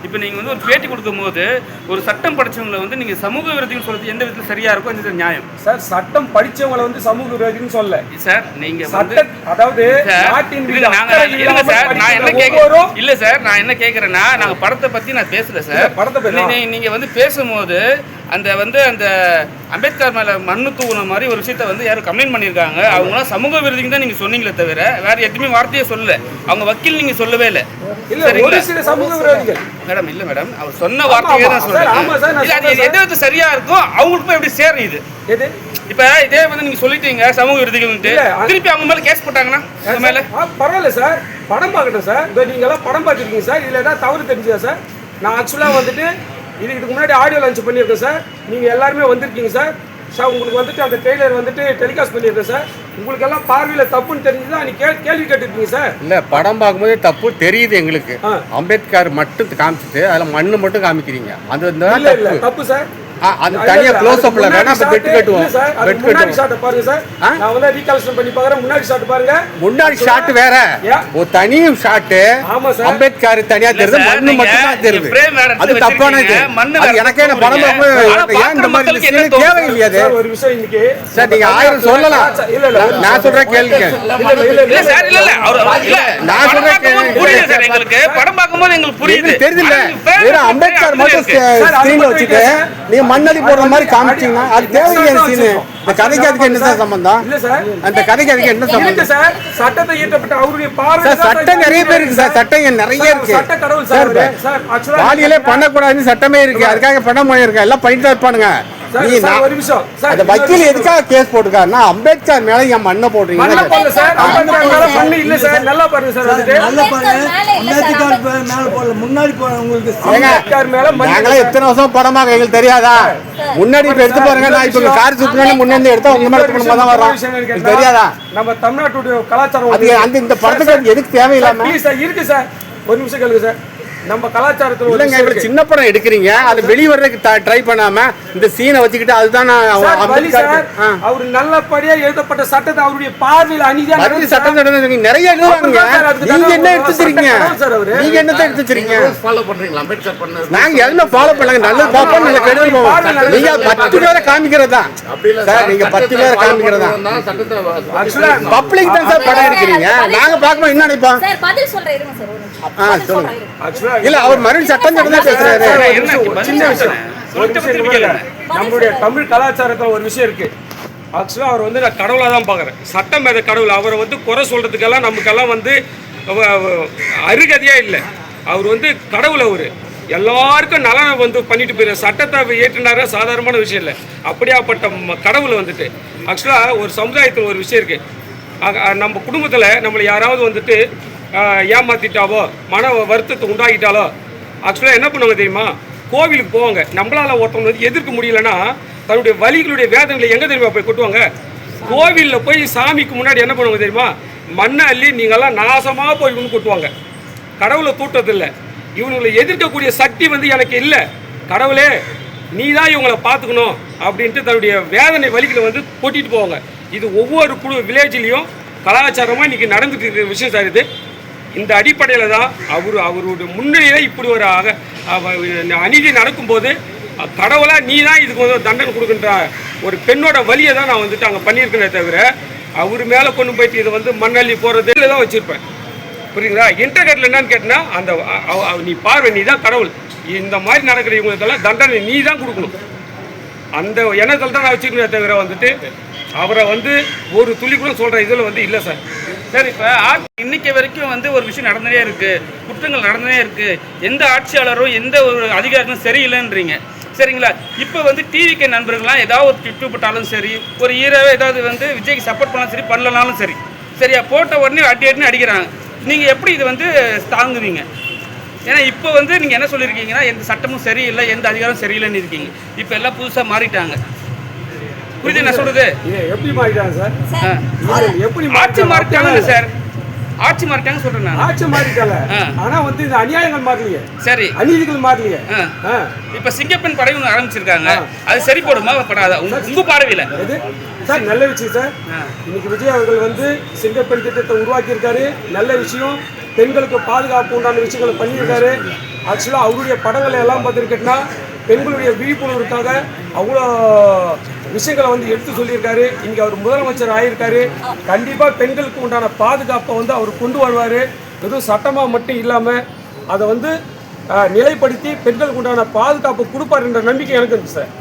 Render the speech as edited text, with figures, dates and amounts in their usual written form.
இப்போ நீங்கள் வந்து ஒரு பேட்டி கொடுக்கும்போது ஒரு சட்டம் படித்தவங்களை வந்து நீங்கள் சமூக விரோதின்னு சொல்றது எந்த விதத்தில் சரியா இருக்கும் எந்த நியாயம் சார்? சட்டம் படிச்சவங்களை வந்து சமூக விரோதின்னு சொல்ல சார். நீங்க அதாவது இல்ல சார், நான் என்ன கேட்கறேன்னா நாங்க படத்தை பத்தி நான் பேசல சார். படத்தை நீங்க வந்து பேசும்போது அந்த அம்பேத்கர் மேல மண்ணு தூவுன மாதிரி ஒரு விஷயத்த வந்து யாரும் கம்ப்ளைண்ட் பண்ணியிருக்காங்க. அவங்களாம் சமூக விரோதிங்க தான் நீங்க சொன்னீங்களே தவிர வேற எதுவுமே வார்த்தையே சொல்லல. அவங்க வக்கீல் நீங்க சொல்லவே இல்லை. மேடம் இல்ல மேடம், அவர் சொன்ன வார்த்தையே தான் சொல்றேன். எது சரியா இருக்கும் அவங்களுக்கு எப்படி சேரும் இது? இப்ப இதே வந்து நீங்க சொல்லிட்டீங்க சமூக விரோதிகள், திருப்பி அவங்க மேல கேஸ் போட்டாங்கன்னா மேல பரவாயில்ல சார், படம் பார்க்கட்டும் சார். நீங்க எல்லாம் படம் பார்த்துருக்கீங்க சார், இதுல ஏதாவது தவறு தெரிஞ்சா சார்? நான் ஆக்சுவலா வந்துட்டு இதுக்கு முன்னாடி ஆடியோ லான்ச் பண்ணியிருக்கேன் சார். நீங்கள் எல்லாருமே வந்திருக்கீங்க சார். உங்களுக்கு வந்துட்டு அந்த ட்ரெய்லர் வந்துட்டு டெலிகாஸ்ட் பண்ணியிருக்கேன் சார். உங்களுக்கு எல்லாம் பார்வையில் தப்புன்னு தெரிஞ்சுதான் நீ கேள்வி கேட்டுருக்கீங்க சார். இல்லை, படம் பார்க்கும்போது தப்பு தெரியுது எங்களுக்கு. அம்பேத்கர் மட்டும் காமிச்சிட்டு அதில் மண்ணு மட்டும் காமிக்கிறீங்க, அது தப்பு சார். அது தனியா க்ளோஸ் அப்ல வேணா பெட் கட்டுவோம். பெட் முன்னாடி ஷாட் பாருங்க சார். நான் வந்து ரீகால்குலேஷன் பண்ணி பார்க்கறேன். முன்னாடி ஷாட் பாருங்க. முன்னாடி ஷாட் வேற, ஒரு தனி ஷாட். அம்பேத்கர் தனியா தெரியுது, மண்ணு மட்டும் தான் தெரியுது. அது தப்பானது. அது எனக்கே என்ன படம் பார்க்கும்போது ஏன் இந்த மாதிரி சீன் தேவையில்லையா? அது ஒரு விஷயம் இன்னைக்கு சார் நீங்க 1000 சொல்லலாம். நான் சொல்றேன் கேளுங்க. இல்ல சார், இல்ல இல்ல நான் சொல்றேன் கேளுங்க. புரியுது சார், எங்களுக்கு படம் பார்க்கும்போது எங்களுக்கு புரியுது. தெரியுது இல்ல, வேற அம்பேத்கர் மட்டும் ஸ்கிரீன்ல வச்சிட்டு நீ மண்ணடி போடுற மாதிரி காமிச்சீங்கன்னா அது தேவையான சீன். இந்த கதைக்கு அதுக்கு என்ன சம்பந்தம்? இல்ல சார், அந்த கதைக்கு அதுக்கு என்ன சம்பந்தம் சார்? சட்டத்தை இயற்றப்பட்ட அவருடைய பார்வை சட்டம் நிறைய பேர் இருக்கு சார். சட்டம் நிறைய இருக்கு. சட்ட கடவுள் சார். சார் ஆக்சுவலா பாலியலே பண்ணக்கூடாதுன்னு சட்டமே இருக்கு. அதுக்காக பண்ண முடியாது. எல்லாம் பண்ணிட்டு தான் இருப்பானுங்க. ஒரு நிமிஷம் சார், அந்த வக்கீல் எதுக்காக கேஸ் போட்டுருக்காருன்னா அம்பேத்கர் மேல என் மண்ணை போடுறீங்க. சார் அம்பேத்கர் மேல பண்ணு இல்ல சார். நல்லா பாருங்க சார், வந்துட்டு நல்லா பாருங்க. அம்பேத்கர் மேல போடல, முன்னாடி போற உங்களுக்கு அம்பேத்கர் மேல நாங்களே எத்தனை வருஷம் படமா எங்களுக்கு தெரியாதா? முன்னாடி எடுத்து பாருங்க. நான் இப்ப கார் சுத்தினே முன்னாடி எடுத்தா உங்க மேல திரும்ப தான் வரோம். தெரியாதா? நம்ம தமிழ்நாட்டுடைய கலாச்சாரம் அது அந்த இந்த படத்துக்கு எதுக்கு தேவையில்லாம இருக்கு சார். ஒரு நிமிஷம் கேளுங்க சார். நம்ம கலாச்சாரத்துல இல்லங்க, இவ்வளவு சின்ன படம் எடுக்கிறீங்க, அது வெளிவரதுக்கு ட்ரை பண்ணாம இந்த சீனை வச்சுக்கிட்டு அதுதான் அவர் நல்லபடியா எழுதப்பட்ட சட்டத்தை அவருடைய பார்வையில் அநீதியா சட்டம் நிறைய எழுதுவாங்க. நீங்க என்ன எடுத்துக்கிறீங்க? நீங்க என்னத்தை எடுத்துக்கிறீங்க? நாங்க எதுவுமே ஃபாலோ பண்ணாங்க. நல்லது பார்ப்போம், நல்ல கெடுதல் போவோம். நீங்க 10 பேரை காமிக்கிறதா சார்? நீங்க 10 பேரை காமிக்கிறதா? பப்ளிக் தான் சார் படம் எடுக்கிறீங்க. நாங்க பார்க்கணும் என்ன நினைப்போம்? சொல்லுங்க. இல்ல, அவர் மறுபடியும் சட்டம் தான் பேசுறாரு. சின்ன விஷயம், நம்மளுடைய தமிழ் கலாச்சாரத்துல ஒரு விஷயம் இருக்கு. ஆக்சுவலா அவர் வந்து நான் கடவுளா தான் பாக்குறேன். சட்டம் மேல கடவுள். அவரை வந்து குறை சொல்றதுக்கெல்லாம் நமக்கெல்லாம் வந்து அருகதையா இல்லை. அவர் வந்து கடவுள். அவரு எல்லாருக்கும் நலனை வந்து பண்ணிட்டு போயிரு. சட்டத்தை ஏற்றினார சாதாரணமான விஷயம் இல்லை. அப்படியாப்பட்ட கடவுளை வந்துட்டு ஆக்சுவலா ஒரு சமுதாயத்தில் ஒரு விஷயம் இருக்கு. நம்ம குடும்பத்துல நம்மளை யாராவது வந்துட்டு ஏமாத்திட்டாவோ மன வருத்தத்தை உண்டாகிட்டாலோ ஆக்சுவலாக என்ன பண்ணுவாங்க தெரியுமா? கோவிலுக்கு போவாங்க. நம்மளால ஒருத்தவங்க வந்து எதிர்க்க முடியலன்னா தன்னுடைய வலிகளுடைய வேதனைகளை எங்கே தெரியுமா போய் கொட்டுவாங்க? கோவிலில் போய் சாமிக்கு முன்னாடி என்ன பண்ணுவாங்க தெரியுமா? மண்ணை அள்ளி நீங்கள்லாம் நாசமாக போய் இவங்க கொட்டுவாங்க. கடவுளை தூட்டதில்லை. இவங்களை எதிர்க்கக்கூடிய சக்தி வந்து எனக்கு இல்லை. கடவுளே நீ தான் இவங்களை பார்த்துக்கணும் அப்படின்ட்டு தன்னுடைய வேதனை வலிகளை வந்து கொட்டிட்டு போவாங்க. இது ஒவ்வொரு வில்லேஜ்லேயும் கலாச்சாரமாக இன்றைக்கி நடந்துட்டு இருக்கிற விஷயம் சார். இது இந்த அடிப்படையில் தான் அவருடைய முன்னிலையில் இப்படி ஒரு அநீதி நடக்கும்போது கடவுளாக நீ தான் இதுக்கு வந்து தண்டனை கொடுக்குன்ற ஒரு பெண்ணோட வலியை தான் நான் வந்துட்டு அங்கே பண்ணியிருக்கேனே தவிர அவர் மேலே கொண்டு போயிட்டு இதை வந்து மண்ணள்ளி போகிறது தான் வச்சுருப்பேன். புரியுங்களா? இன்டர்நெட்டில் என்னன்னு கேட்டினா அந்த நீ பார்வை நீ தான் கடவுள். இந்த மாதிரி நடக்கிற இவங்களுக்கெல்லாம் தண்டனை நீ தான் கொடுக்கணும். அந்த எண்ணத்தில் தான் நான் வச்சுருக்கேனே தவிர வந்துட்டு அவரை வந்து ஒரு துளி கூட சொல்கிற இதில் வந்து இல்லை சார். சார், இப்போ இன்னைக்கு வரைக்கும் வந்து ஒரு விஷயம் நடந்தே இருக்கு, குற்றங்கள் நடந்தே இருக்கு. எந்த ஆட்சியாளரும் எந்த ஒரு அதிகாரிகளும் சரியில்லைன்றீங்க, சரிங்களா? இப்போ வந்து டிவிக்கு நண்பர்கள்லாம் ஏதாவது ஒரு ட்விட்டு போட்டாலும் சரி, ஒரு ஹீரோவை ஏதாவது வந்து விஜய்க்கு சப்போர்ட் பண்ணாலும் சரி, பண்ணலனாலும் சரி, சரியா போட்ட உடனே அடின்னு அடிக்கிறாங்க. நீங்கள் எப்படி இது வந்து தாங்குவீங்க? ஏன்னா இப்போ வந்து நீங்கள் என்ன சொல்லியிருக்கீங்கன்னா எந்த சட்டமும் சரியில்லை, எந்த அதிகாரமும் சரியில்லைன்னு இருக்கீங்க. இப்போ எல்லாம் புதுசாக மாறிட்டாங்க. புரியுது என்ன சொல்றது? எப்படி மாறிட்டாங்க சார்? எப்படி ஆட்சி மாறிட்டாங்க சார்? ஆட்சி மாறிட்டாங்க சொல்றேன் நான். ஆட்சி மாறிட்டாங்க. ஆனா வந்து இந்த அநியாயங்கள் மாறலையே. சரி, அநீதிகள் மாறலையே. இப்ப சிங்கப்பெண் படை ஒன்று ஆரம்பிச்சிருக்காங்க. அது சரி போடுமா படாதா உங்க பார்வையில? சார் நல்ல விஷயம் சார். இன்னைக்கு விஜய் அவர்கள் வந்து சிங்கப்பெண் திட்டத்தை உருவாக்கி இருக்காரு. நல்ல விஷயம். பெண்களுக்கு பாதுகாப்பு உண்டான விஷயங்களை பண்ணியிருக்காரு. ஆக்சுவலாக அவருடைய படங்களை எல்லாம் பார்த்துருக்கேன்னா பெண்களுடைய விழிப்புணர்வுக்காக அவ்வளோ விஷயங்களை வந்து எடுத்து சொல்லியிருக்காரு. இங்கே அவர் முதலமைச்சர் ஆகியிருக்காரு. கண்டிப்பாக பெண்களுக்கு உண்டான பாதுகாப்பை வந்து அவர் கொண்டு வருவார். வெறும் சட்டமாக மட்டும் இல்லாமல் அதை வந்து நிலைப்படுத்தி பெண்களுக்கு உண்டான பாதுகாப்பு கொடுப்பார் என்ற நம்பிக்கை எனக்கு இருக்கு சார்.